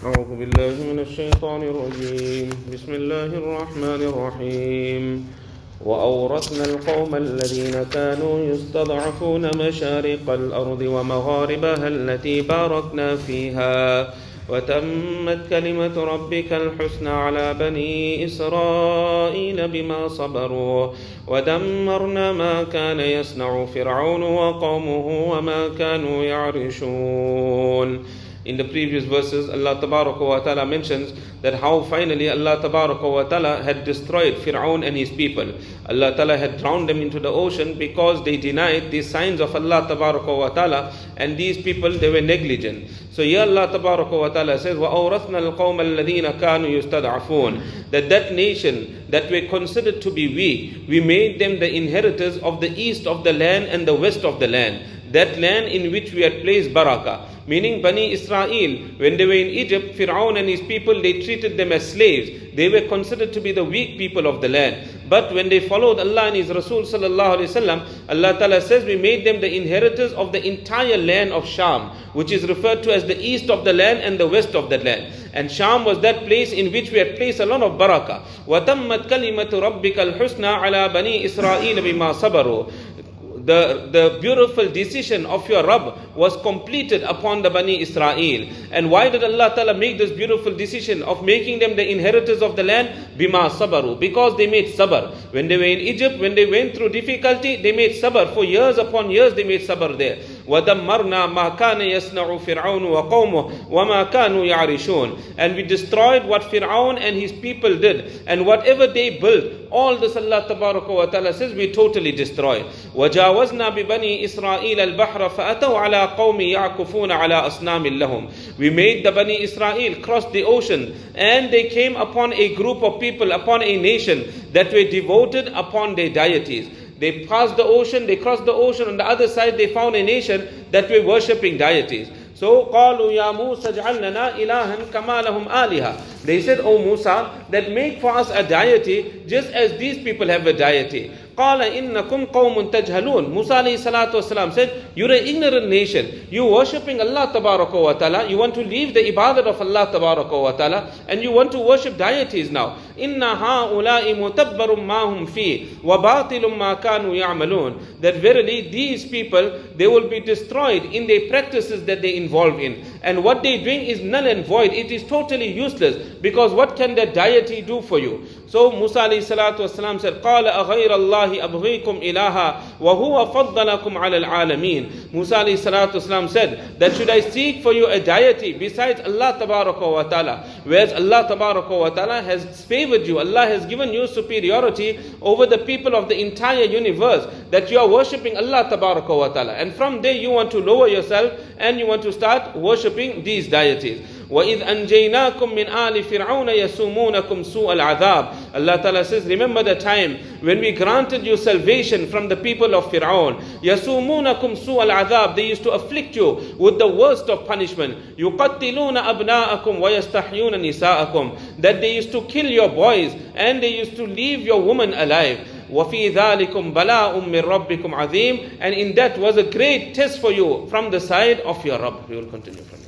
أعوذ بالله من الشيطان الرجيم بسم الله الرحمن الرحيم وأورثنا القوم الذين كانوا يستضعفون مشارق الأرض ومغاربها التي باركنا فيها وتمت كلمة ربك الحسنى على بني إسرائيل بما صبروا ودمرنا ما كان يصنع فرعون وقومه وما كانوا يعرشون. In the previous verses, Allah Tabaraka wa Ta'ala mentions that how finally Allah Tabaraka wa Ta'ala had destroyed Fir'aun and his people. Allah Ta'ala had drowned them into the ocean because they denied the signs of Allah Tabaraka wa Ta'ala, and these people, they were negligent. So here Allah Tabaraka wa Ta'ala says, وَأَوْرَثْنَا الْقَوْمَ الَّذِينَ كَانُوا يُسْتَضْعَفُونَ, that nation that were considered to be weak, we made them the inheritors of the east of the land and the west of the land. That land in which we had placed barakah. Meaning Bani Israel, when they were in Egypt, Fir'aun and his people, they treated them as slaves. They were considered to be the weak people of the land. But when they followed Allah and His Rasul sallallahu alaihi wasallam, Allah Ta'ala says we made them the inheritors of the entire land of Sham, which is referred to as the east of the land and the west of the land. And Sham was that place in which we had placed a lot of barakah. وَتَمَّتْ كَلِمَةُ رَبِّكَ الْحُسْنَى عَلَى بَنِي إِسْرَائِيلَ بِمَا صَبَرُوا. The beautiful decision of your Rabb was completed upon the Bani Israel. And why did Allah Ta'ala make this beautiful decision of making them the inheritors of the land? Bima sabaru, because they made sabr. When they were in Egypt, when they went through difficulty, they made sabr. For years upon years they made sabr there. وَدَمَّرْنَا مَا كَانَ يَصْنَعُ فِرْعَوْنُ وَقَوْمُهُ وَمَا كَانُوا يَعْرِشُونَ. And we destroyed what Fir'aun and his people did, and whatever they built, all this Allah Tabaraka wa Ta'ala says we totally destroyed. وَجَاوَزْنَا بِبَنِي إِسْرَائِيلَ الْبَحْرَ فَأَتَوْا عَلَى قَوْمٍ يَعْكُفُونَ عَلَى أَصْنَامٍ لَهُمْ. We made the Bani Israel cross the ocean, and they came upon a group of people, upon a nation that were devoted upon their deities. They passed the ocean, they crossed the ocean, on the other side they found a nation that were worshipping deities. So, قَالُوا يَا مُوسَى اجْعَلْ لَنَا إِلَهًا كَمَا لَهُمْ آلِهَةً. They said, O Musa, that make for us a deity just as these people have a deity. قَالَ إِنَّكُمْ قَوْمٌ تَجْهَلُونَ. Musa alayhi salatu wasalam said, you're an ignorant nation. You're worshipping Allah Tabaraka wa Ta'ala. You want to leave the ibadat of Allah Tabaraka wa Ta'ala, and you want to worship deities now. إِنَّ هَؤُلَاءِ مُتَبَّرٌ مَا هُمْ فِيهِ وَبَاطِلٌ مَا كَانُوا يَعْمَلُونَ. That verily these people, they will be destroyed in their practices that they involve in. And what they're doing is null and void. It is totally useless, because what can that deity do for you? So Musa alayhi salatu wasalam said, قَالَ أَغَيْرَ اللَّهِ أَبْغِيكُمْ إِلَهًا وَهُوَ فَضَّلَكُمْ عَلَى الْعَالَمِينَ. Musa alayhi salatu wasalam said, that should I seek for you a deity besides Allah Tabaraka wa Ta'ala, whereas Allah Tabaraka wa Ta'ala has favored you, Allah has given you superiority over the people of the entire universe, that you are worshipping Allah Tabaraka wa Ta'ala. And from there you want to lower yourself and you want to start worshipping these deities. وَإِذْ أَنْجَيْنَاكُمْ مِنْ آلِ فِرْعَوْنَ يَسُومُونَكُمْ سُوءَ الْعَذَابِ. Allah Ta'ala says, remember the time when we granted you salvation from the people of Fir'aun. يَسُومُونَكُمْ سُوءَ الْعَذَابِ. They used to afflict you with the worst of punishment. يُقَتِّلُونَ أَبْنَاءَكُمْ وَيَسْتَحْيُونَ نِسَاءَكُمْ. That they used to kill your boys and they used to leave your women alive. وَفِي ذَلِكُمْ بَلَاءٌ مِّن رَبِّكُمْ عَظِيمٌ. And in that was a great test for you from the side of your Rabb. We will continue from here.